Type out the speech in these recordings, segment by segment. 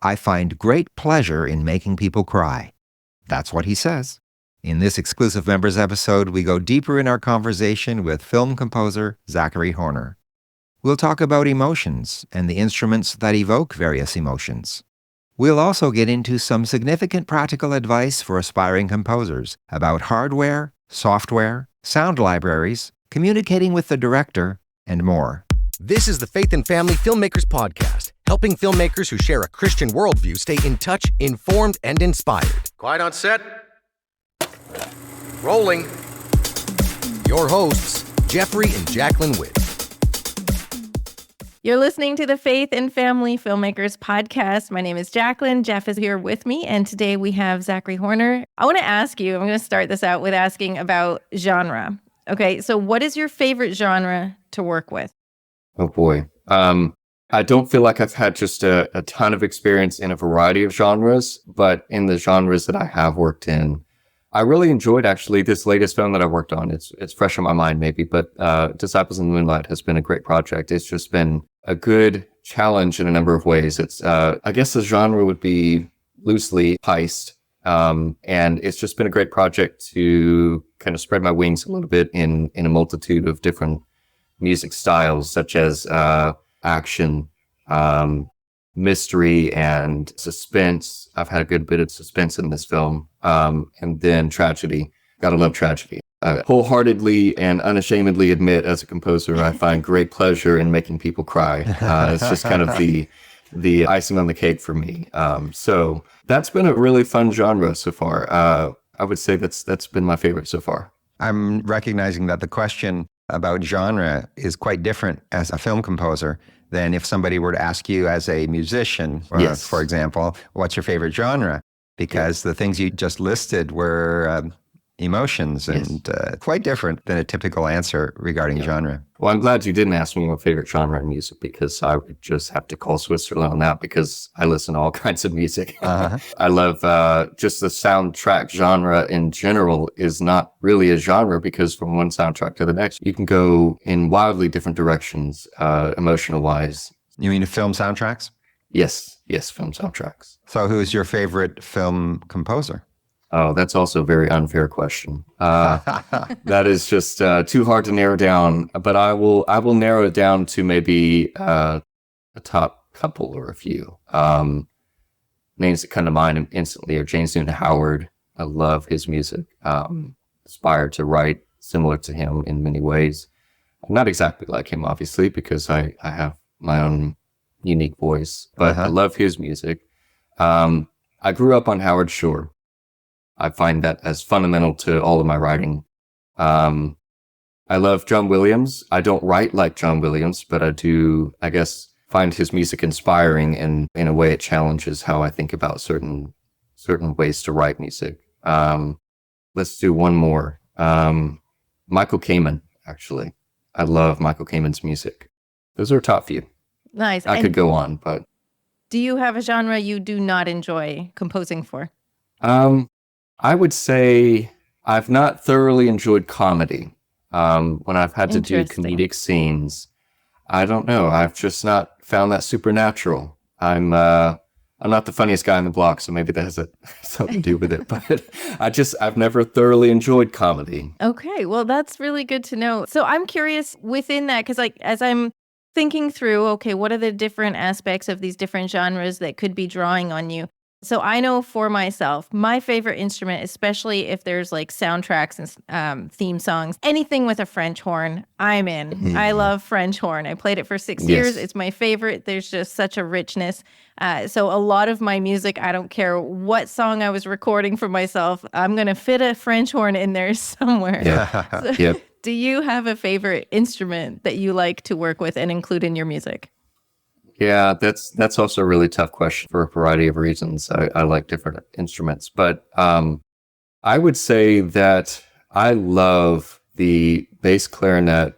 I find great pleasure in making people cry. That's what he says. In this exclusive members episode, we go deeper in our conversation with film composer Zachary Horner. We'll talk about emotions and the instruments that evoke various emotions. We'll also get into some significant practical advice for aspiring composers about hardware, software, sound libraries, communicating with the director, and more. This is the Faith and Family Filmmakers Podcast, helping filmmakers who share a Christian worldview stay in touch, informed, and inspired. Quiet on set. Rolling. Your hosts, Geoffrey and Jaclyn Whitt. You're listening to the Faith and Family Filmmakers Podcast. My name is Jaclyn. Jeff is here with me, and today we have Zachary Horner. I want to ask you, I'm going to start this out with asking about genre. Okay, so what is your favorite genre to work with? Oh boy. I don't feel like I've had just a ton of experience in a variety of genres, but in the genres that I have worked in, I really enjoyed actually this latest film that I worked on. It's fresh in my mind maybe, but Disciples in the Moonlight has been a great project. It's just been a good challenge in a number of ways. It's I guess the genre would be loosely heist, and it's just been a great project to kind of spread my wings a little bit in a multitude of different music styles, such as action, mystery, and suspense. I've had a good bit of suspense in this film, and then tragedy. Gotta love tragedy. I wholeheartedly and unashamedly admit, as a composer, I find great pleasure in making people cry. It's just kind of the icing on the cake for me. So that's been a really fun genre so far. I would say that's been my favorite so far. I'm recognizing that the question about genre is quite different as a film composer than if somebody were to ask you as a musician, Yes. for example, what's your favorite genre? Because the things you just listed were emotions and quite different than a typical answer regarding genre. Well, I'm glad you didn't ask me my favorite genre in music, because I would just have to call Switzerland on that, because I listen to all kinds of music. I love just the soundtrack genre in general is not really a genre, because from one soundtrack to the next, you can go in wildly different directions, emotional wise. You mean film soundtracks? Yes, film soundtracks. So who's your favorite film composer? Oh, that's also a very unfair question. That is just too hard to narrow down. But I will narrow it down to maybe a top couple or a few. Names that come to mind instantly are James Newton Howard. I love his music. Aspire to write similar to him in many ways. I'm not exactly like him, obviously, because I have my own unique voice. But I love his music. I grew up on Howard Shore. I find that as fundamental to all of my writing. I love John Williams. I don't write like John Williams, but I do, I guess, find his music inspiring, and in a way it challenges how I think about certain ways to write music. Let's do one more. Michael Kamen, actually. I love Michael Kamen's music. Those are a top few. Nice. I could go on, but... Do you have a genre you do not enjoy composing for? I would say I've not thoroughly enjoyed comedy. When I've had to do comedic scenes, I don't know. I've just not found that supernatural. I'm not the funniest guy on the block, so maybe that has something to do with it. But I've never thoroughly enjoyed comedy. Okay, well, that's really good to know. So I'm curious within that, because as I'm thinking through, okay, what are the different aspects of these different genres that could be drawing on you? So I know for myself, my favorite instrument, especially if there's like soundtracks and theme songs, anything with a French horn, I'm in. Mm-hmm. I love French horn. I played it for 6 years. It's my favorite. There's just such a richness. So a lot of my music, I don't care what song I was recording for myself, I'm going to fit a French horn in there somewhere. Yeah. Yep. Do you have a favorite instrument that you like to work with and include in your music? Yeah, that's also a really tough question for a variety of reasons. I like different instruments, but I would say that I love the bass clarinet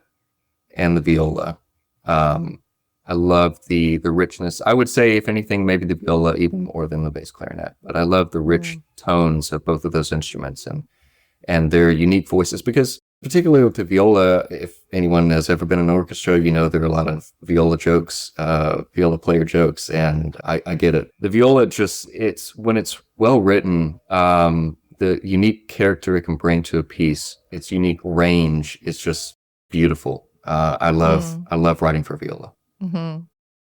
and the viola. I love the richness. I would say, if anything, maybe the viola even more than the bass clarinet. But I love the rich tones of both of those instruments and their unique voices, because particularly with the viola. If anyone has ever been in an orchestra, there are a lot of viola jokes, viola player jokes, and I get it. The viola when it's well written, the unique character it can bring to a piece, its unique range, is just beautiful. I love writing for viola. Mm-hmm.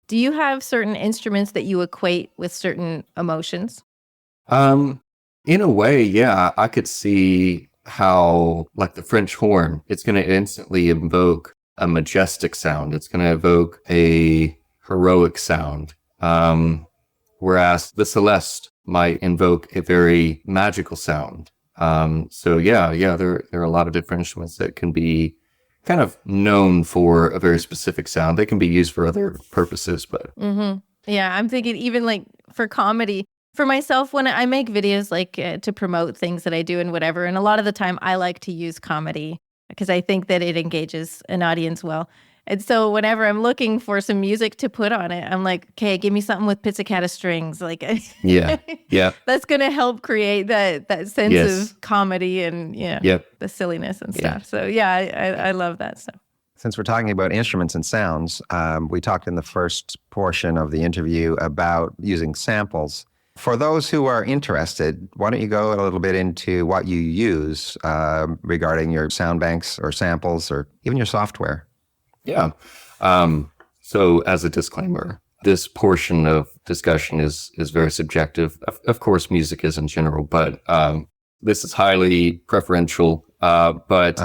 Do you have certain instruments that you equate with certain emotions? In a way, yeah. I could see how, like the French horn, it's going to instantly evoke a majestic sound. It's going to evoke a heroic sound. Whereas the celeste might invoke a very magical sound. So yeah, there are a lot of different instruments that can be kind of known for a very specific sound. They can be used for other purposes, but yeah, I'm thinking even like for comedy. For myself, when I make videos like to promote things that I do and whatever, and a lot of the time I like to use comedy because I think that it engages an audience well. And so whenever I'm looking for some music to put on it, I'm like, okay, give me something with pizzicato strings. Like, yeah. That's going to help create that sense Yes. of comedy and the silliness and stuff. So I love that stuff. Since we're talking about instruments and sounds, we talked in the first portion of the interview about using samples. For those who are interested, why don't you go a little bit into what you use regarding your sound banks or samples or even your software? Yeah. So as a disclaimer, this portion of discussion is very subjective. Of course, music is in general, but this is highly preferential. But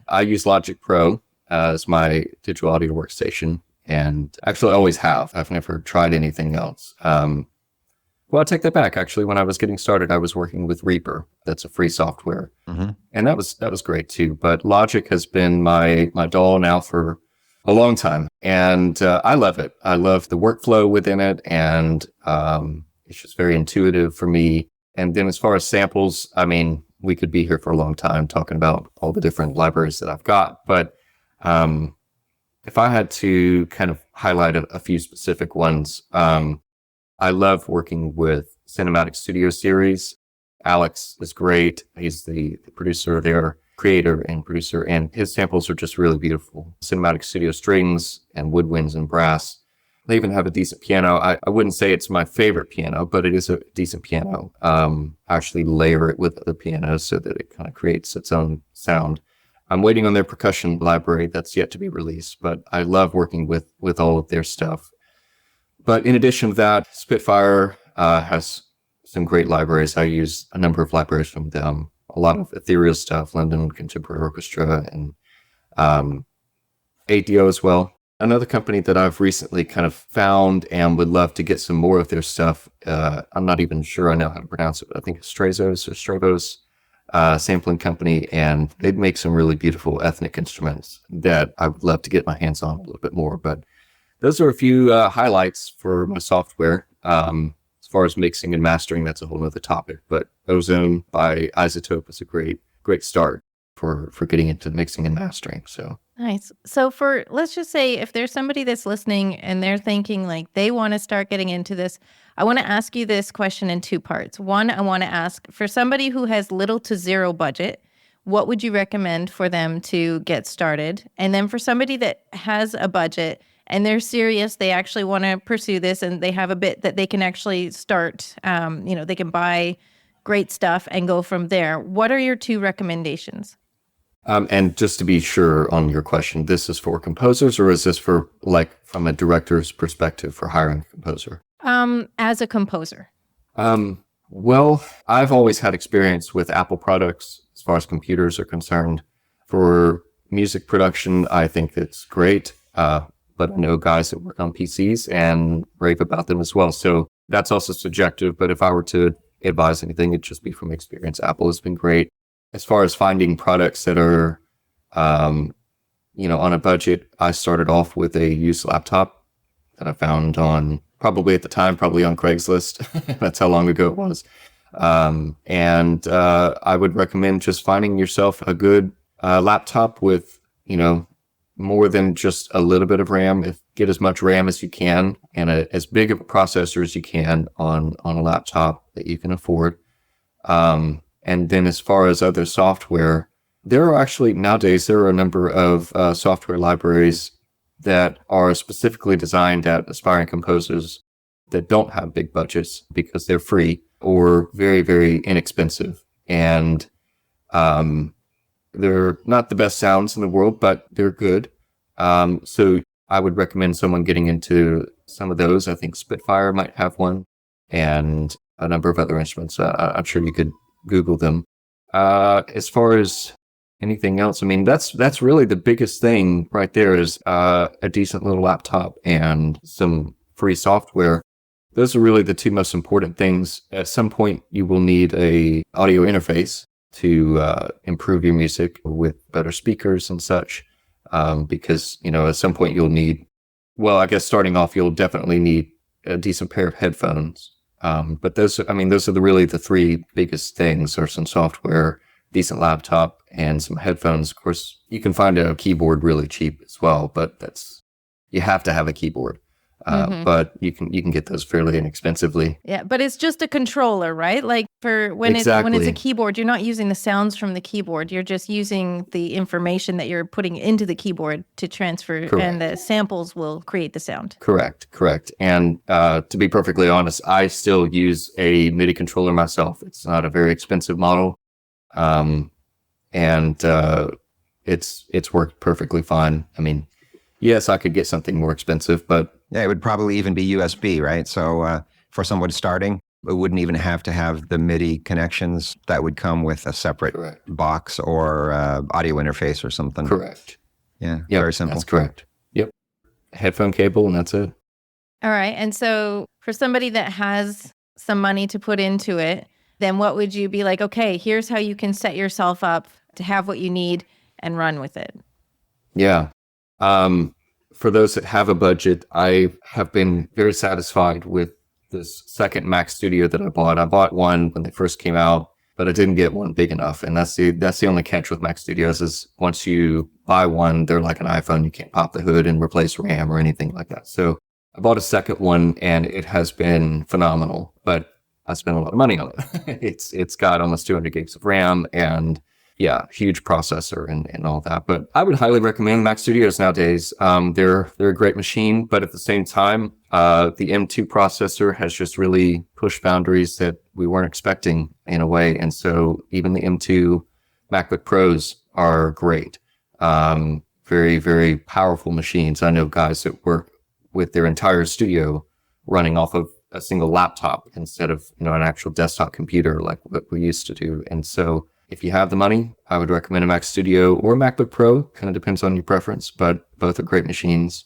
I use Logic Pro as my digital audio workstation, and actually I always have. I've never tried anything else. Well, I'll take that back. Actually, when I was getting started, I was working with Reaper. That's a free software. And that was great too. But Logic has been my doll now for a long time. And I love it. I love the workflow within it. And it's just very intuitive for me. And then as far as samples, I mean, we could be here for a long time talking about all the different libraries that I've got. But if I had to kind of highlight a few specific ones, I love working with Cinematic Studio Series. Alex is great. He's the producer there, creator and producer, and his samples are just really beautiful. Cinematic Studio strings and woodwinds and brass. They even have a decent piano. I wouldn't say it's my favorite piano, but it is a decent piano. I actually layer it with other pianos so that it kind of creates its own sound. I'm waiting on their percussion library that's yet to be released, but I love working with all of their stuff. But in addition to that, Spitfire has some great libraries. I use a number of libraries from them. A lot of ethereal stuff, London Contemporary Orchestra, and ADO as well. Another company that I've recently kind of found and would love to get some more of their stuff. I'm not even sure I know how to pronounce it, but I think it's Stravos sampling company, and they'd make some really beautiful ethnic instruments that I would love to get my hands on a little bit more. But those are a few highlights for my software. As far as mixing and mastering, that's a whole other topic. But Ozone by Isotope is a great start for getting into mixing and mastering. So nice. So let's just say if there's somebody that's listening and they're thinking like they want to start getting into this, I want to ask you this question in two parts. One, I want to ask for somebody who has little to zero budget, what would you recommend for them to get started? And then for somebody that has a budget and they're serious, they actually want to pursue this and they have a bit that they can actually start, they can buy great stuff and go from there. What are your two recommendations? And just to be sure on your question, this is for composers, or is this for like from a director's perspective for hiring a composer? As a composer. Well, I've always had experience with Apple products as far as computers are concerned. For music production, I think it's great. But I know guys that work on PCs and rave about them as well. So that's also subjective. But if I were to advise anything, it'd just be from experience. Apple has been great. As far as finding products that are, on a budget, I started off with a used laptop that I found probably on Craigslist. That's how long ago it was. And I would recommend just finding yourself a good laptop with, more than just a little bit of RAM. Get as much RAM as you can and as big of a processor as you can on a laptop that you can afford. And then as far as other software, There are actually, nowadays, there are a number of software libraries that are specifically designed at aspiring composers that don't have big budgets because they're free or very, very inexpensive. And they're not the best sounds in the world, but they're good. So I would recommend someone getting into some of those. I think Spitfire might have one, and a number of other instruments. I'm sure you could Google them. As far as anything else, I mean, that's really the biggest thing right there is a decent little laptop and some free software. Those are really the two most important things. At some point, you will need a audio interface to improve your music with better speakers and such, because, at some point you'll need, well, I guess starting off, you'll definitely need a decent pair of headphones. But those are really the three biggest things, are some software, decent laptop, and some headphones. Of course, you can find a keyboard really cheap as well, but you have to have a keyboard. But you can get those fairly inexpensively. Yeah, but it's just a controller, right? Like for when it's a keyboard, you're not using the sounds from the keyboard. You're just using the information that you're putting into the keyboard to transfer, Correct. And the samples will create the sound. Correct. And to be perfectly honest, I still use a MIDI controller myself. It's not a very expensive model, and it's worked perfectly fine. I mean, yes, I could get something more expensive, but Yeah, it would probably even be USB, right? So for someone starting, it wouldn't even have to have the MIDI connections. That would come with a separate Correct. box or audio interface or something. Correct. Yeah, Yep, very simple. That's correct. Yep. Headphone cable, and that's it. All right. And so for somebody that has some money to put into it, then what would you be like, okay, here's how you can set yourself up to have what you need and run with it? Yeah. For those that have a budget, I have been very satisfied with this second Mac Studio that I bought. I bought one when they first came out, but I didn't get one big enough. And that's the only catch with Mac Studios is once you buy one, they're like an iPhone. You can't pop the hood and replace RAM or anything like that. So I bought a second one and it has been phenomenal, but I spent a lot of money on it. It's got almost 200 gigs of RAM and yeah, huge processor and all that. But I would highly recommend Mac Studios nowadays. They're a great machine, but at the same time, the M2 processor has just really pushed boundaries that we weren't expecting in a way. And so even the M2 MacBook Pros are great. Very, very powerful machines. I know guys that work with their entire studio running off of a single laptop instead of, an actual desktop computer like what we used to do. And so if you have the money, I would recommend a Mac Studio or a MacBook Pro. Kind of depends on your preference, but both are great machines.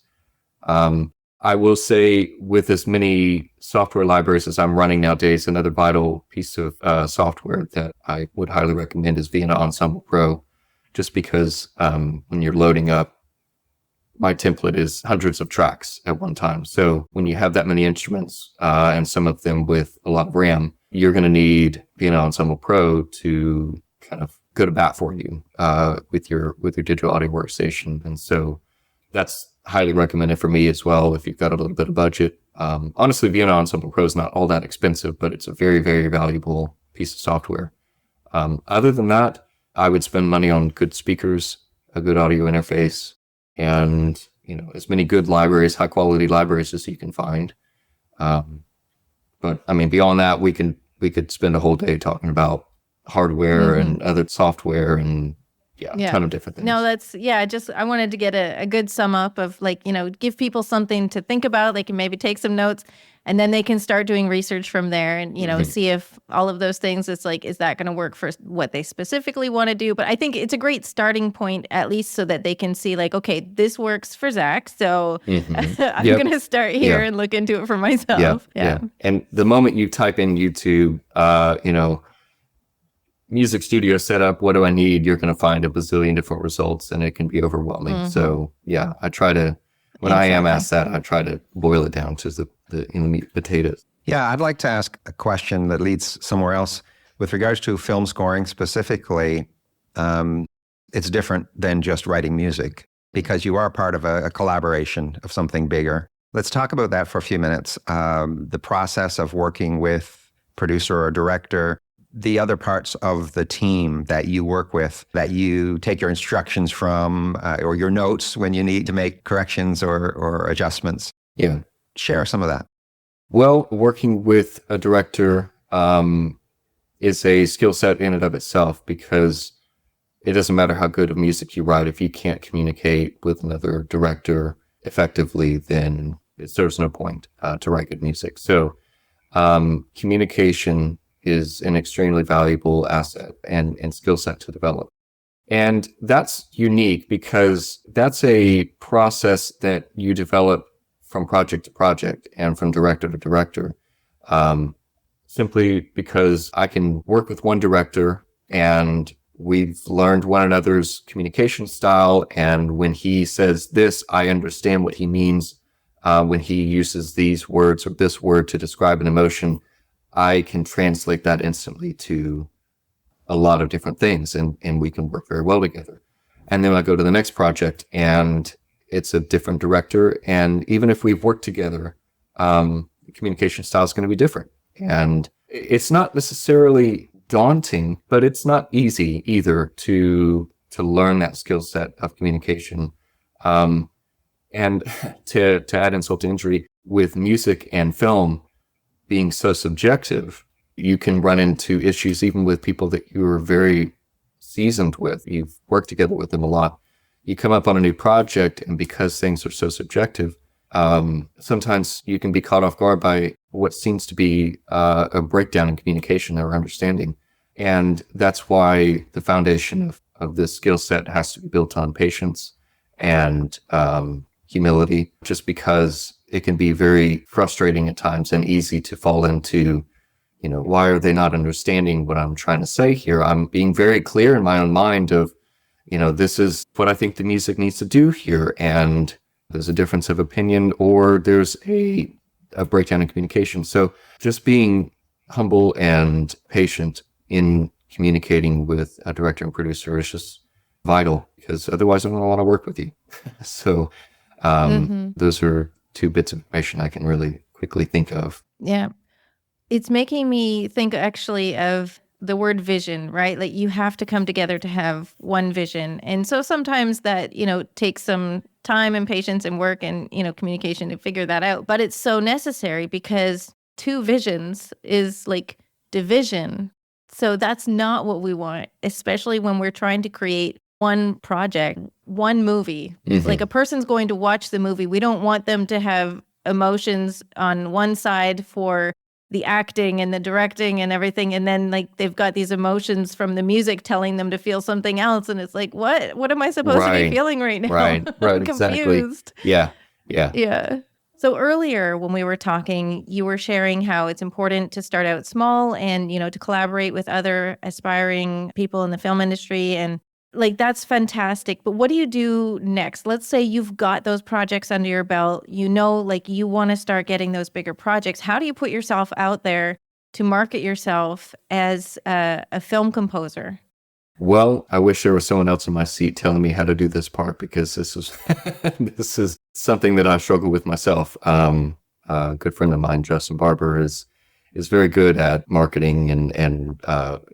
I will say with as many software libraries as I'm running nowadays, another vital piece of software that I would highly recommend is Vienna Ensemble Pro, just because when you're loading up, my template is hundreds of tracks at one time. So when you have that many instruments and some of them with a lot of RAM, you're going to need Vienna Ensemble Pro to kind of go to bat for you with your digital audio workstation. And so that's highly recommended for me as well if you've got a little bit of budget. Honestly, Vienna Ensemble Pro is not all that expensive, but it's a very, very valuable piece of software. Other than that, I would spend money on good speakers, a good audio interface, and as many good libraries, high quality libraries as you can find. But I mean, beyond that, we could spend a whole day talking about hardware and other software and a ton of different things. No, I wanted to get a good sum up of give people something to think about. They can maybe take some notes and then they can start doing research from there and, see if all of those things, it's like, is that going to work for what they specifically want to do? But I think it's a great starting point, at least so that they can see okay, this works for Zach. So I'm going to start here and look into it for myself. Yeah. And the moment you type in YouTube, music studio setup, what do I need? You're going to find a bazillion different results and it can be overwhelming. So I try to, when I am asked that, I try to boil it down to the meat and potatoes. Yeah, I'd like to ask a question that leads somewhere else. With regards to film scoring specifically, it's different than just writing music because you are part of a collaboration of something bigger. Let's talk about that for a few minutes. The process of working with producer or director, the other parts of the team that you work with, that you take your instructions from, or your notes when you need to make corrections or adjustments? Yeah. Share some of that. Well, working with a director is a skill set in and of itself, because it doesn't matter how good of music you write. If you can't communicate with another director effectively, then it serves no point to write good music. So communication is an extremely valuable asset and skill set to develop. And that's unique because that's a process that you develop from project to project and from director to director. Simply because I can work with one director and we've learned one another's communication style. And when he says this, I understand what he means. When he uses these words or this word to describe an emotion, I can translate that instantly to a lot of different things, and we can work very well together. And then I go to the next project and it's a different director. And even if we've worked together, the communication style is going to be different. And it's not necessarily daunting, but it's not easy either to learn that skill set of communication. And to add insult to injury, with music and film being so subjective, you can run into issues even with people that you are very seasoned with. You've worked together with them a lot. You come up on a new project, and because things are so subjective, sometimes you can be caught off guard by what seems to be a breakdown in communication or understanding. And that's why the foundation of this skill set has to be built on patience and humility, just because it can be very frustrating at times and easy to fall into, why are they not understanding what I'm trying to say here? I'm being very clear in my own mind of, this is what I think the music needs to do here. And there's a difference of opinion, or there's a breakdown in communication. So just being humble and patient in communicating with a director and producer is just vital, because otherwise I don't want to work with you. So those are two bits of information I can really quickly think of. Yeah. It's making me think actually of the word vision, right? Like you have to come together to have one vision. And so sometimes that, takes some time and patience and work and, communication to figure that out. But it's so necessary, because two visions is like division. So that's not what we want, especially when we're trying to create one project, one movie. Mm-hmm. Like a person's going to watch the movie. We don't want them to have emotions on one side for the acting and the directing and everything, and then like they've got these emotions from the music telling them to feel something else, and it's like, what am I supposed to be feeling right now? Right, I'm exactly. confused. Yeah. So earlier when we were talking, you were sharing how it's important to start out small and, to collaborate with other aspiring people in the film industry, and like that's fantastic. But what do you do next? Let's say you've got those projects under your belt, like you want to start getting those bigger projects. How do you put yourself out there to market yourself as a film composer? Well, I wish there was someone else in my seat telling me how to do this part, because this is something that I struggle with myself. A good friend of mine, Justin Barber, is very good at marketing and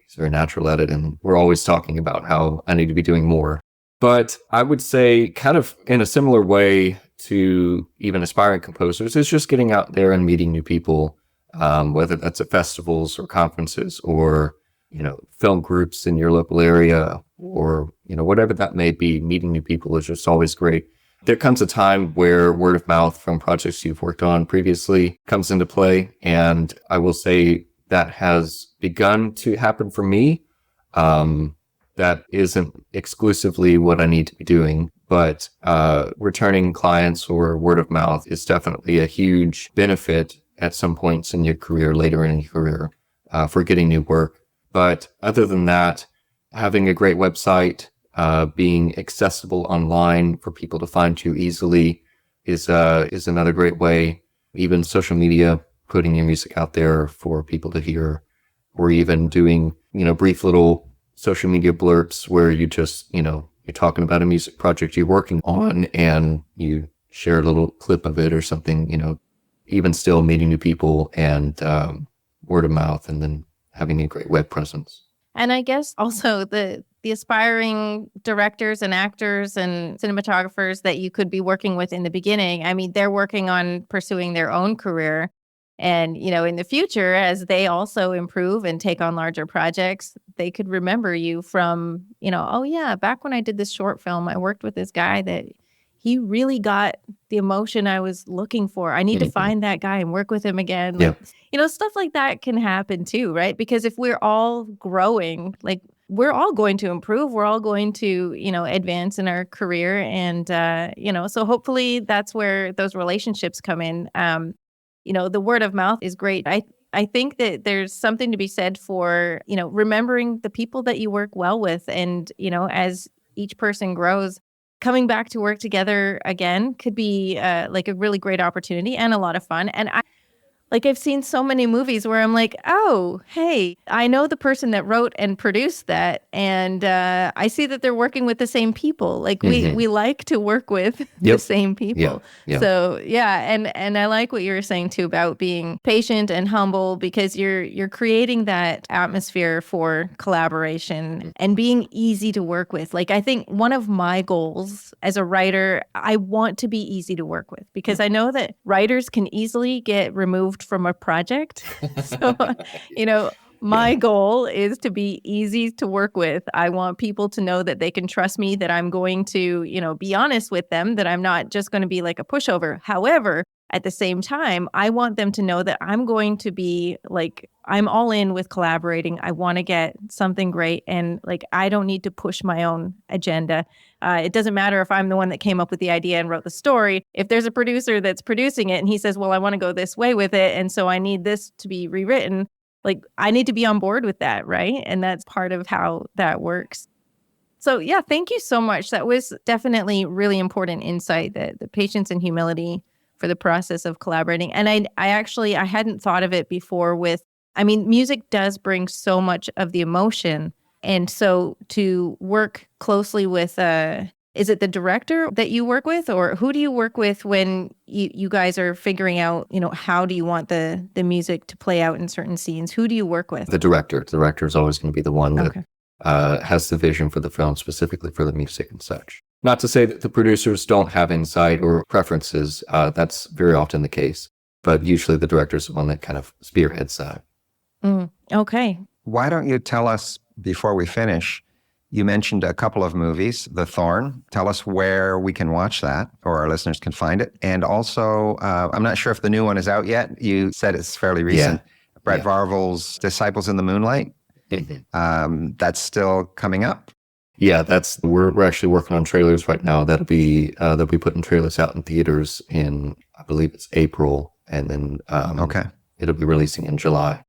he's very natural at it. And we're always talking about how I need to be doing more. But I would say, kind of in a similar way to even aspiring composers, is just getting out there and meeting new people, whether that's at festivals or conferences or, film groups in your local area, or, whatever that may be. Meeting new people is just always great. There comes a time where word of mouth from projects you've worked on previously comes into play. And I will say that has begun to happen for me. That isn't exclusively what I need to be doing, but returning clients or word of mouth is definitely a huge benefit at some points in your career, later in your career, for getting new work. But other than that, having a great website, being accessible online for people to find you easily is another great way. Even social media, putting your music out there for people to hear, or even doing, brief little social media blurbs where you just, you're talking about a music project you're working on and you share a little clip of it or something, even still meeting new people and word of mouth, and then having a great web presence. And I guess also the aspiring directors and actors and cinematographers that you could be working with in the beginning, I mean, they're working on pursuing their own career. And, in the future, as they also improve and take on larger projects, they could remember you from, oh, yeah, back when I did this short film, I worked with this guy that he really got the emotion I was looking for. I need to find that guy and work with him again. Yeah. Stuff like that can happen too, right? Because if we're all growing, like we're all going to improve. We're all going to, advance in our career. And, so hopefully that's where those relationships come in. The word of mouth is great. I think that there's something to be said for, remembering the people that you work well with. And, as each person grows, coming back to work together again could be like a really great opportunity and a lot of fun. And I've seen so many movies where I'm like, oh, hey, I know the person that wrote and produced that. And I see that they're working with the same people. Like we like to work with the same people. Yeah. So, yeah. And I like what you were saying, too, about being patient and humble because you're creating that atmosphere for collaboration and being easy to work with. Like, I think one of my goals as a writer, I want to be easy to work with because I know that writers can easily get removed from a project. So, my goal is to be easy to work with. I want people to know that they can trust me, that I'm going to, be honest with them, that I'm not just going to be like a pushover. However, at the same time, I want them to know that I'm going to be like, I'm all in with collaborating. I want to get something great. And like, I don't need to push my own agenda. It doesn't matter if I'm the one that came up with the idea and wrote the story. If there's a producer that's producing it and he says, well, I want to go this way with it, and so I need this to be rewritten, like I need to be on board with that, right? And that's part of how that works. So yeah, thank you so much. That was definitely really important insight, that the patience and humility for the process of collaborating. And I hadn't thought of it before music does bring so much of the emotion. And so to work closely with, is it the director that you work with, or who do you work with when you guys are figuring out, how do you want the music to play out in certain scenes? Who do you work with? The director. The director is always going to be the one that has the vision for the film, specifically for the music and such. Not to say that the producers don't have insight or preferences. That's very often the case. But usually the director is the one that kind of spearheads that. Okay. Why don't you tell us, before we finish, you mentioned a couple of movies, The Thorn. Tell us where we can watch that, or our listeners can find it. And also, I'm not sure if the new one is out yet. You said it's fairly recent. Yeah. Brett Varvel's Disciples in the Moonlight. That's still coming up. Yeah, we're actually working on trailers right now. They'll be putting trailers out in theaters in, I believe it's April, and then it'll be releasing in July.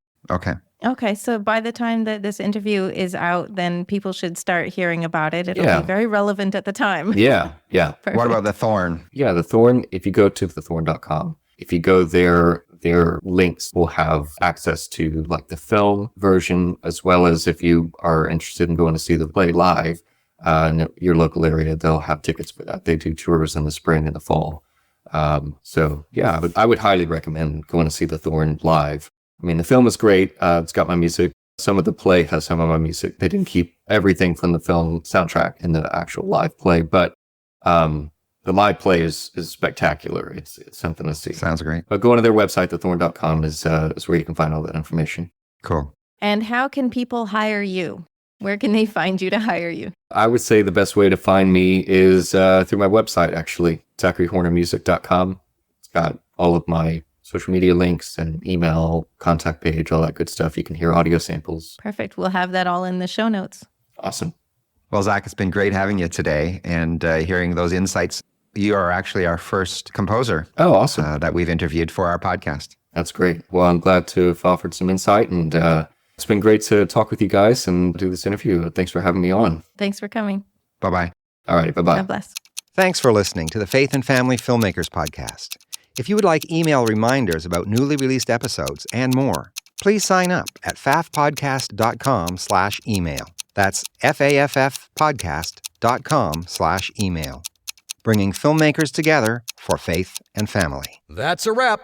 Okay, so by the time that this interview is out, then people should start hearing about it. It'll be very relevant at the time. Yeah. What about The Thorn? Yeah, The Thorn, if you go to thethorn.com, if you go there, their links will have access to like the film version, as well as if you are interested in going to see the play live in your local area, they'll have tickets for that. They do tours in the spring and the fall. So yeah, I would highly recommend going to see The Thorn live. I mean, the film is great. It's got my music. Some of the play has some of my music. They didn't keep everything from the film soundtrack in the actual live play, but the live play is spectacular. It's something to see. Sounds great. But going to their website, thethorn.com, is where you can find all that information. Cool. And how can people hire you? Where can they find you to hire you? I would say the best way to find me is through my website, actually, ZacharyHornerMusic.com. It's got all of my social media links and email, contact page, all that good stuff. You can hear audio samples. Perfect. We'll have that all in the show notes. Awesome. Well, Zach, it's been great having you today and hearing those insights. You are actually our first composer. Oh, awesome. That we've interviewed for our podcast. That's great. Well, I'm glad to have offered some insight, and it's been great to talk with you guys and do this interview. Thanks for having me on. Thanks for coming. Bye-bye. All right. Bye-bye. God bless. Thanks for listening to the Faith and Family Filmmakers podcast. If you would like email reminders about newly released episodes and more, please sign up at faffpodcast.com/email. That's faffpodcast.com/email. Bringing filmmakers together for faith and family. That's a wrap.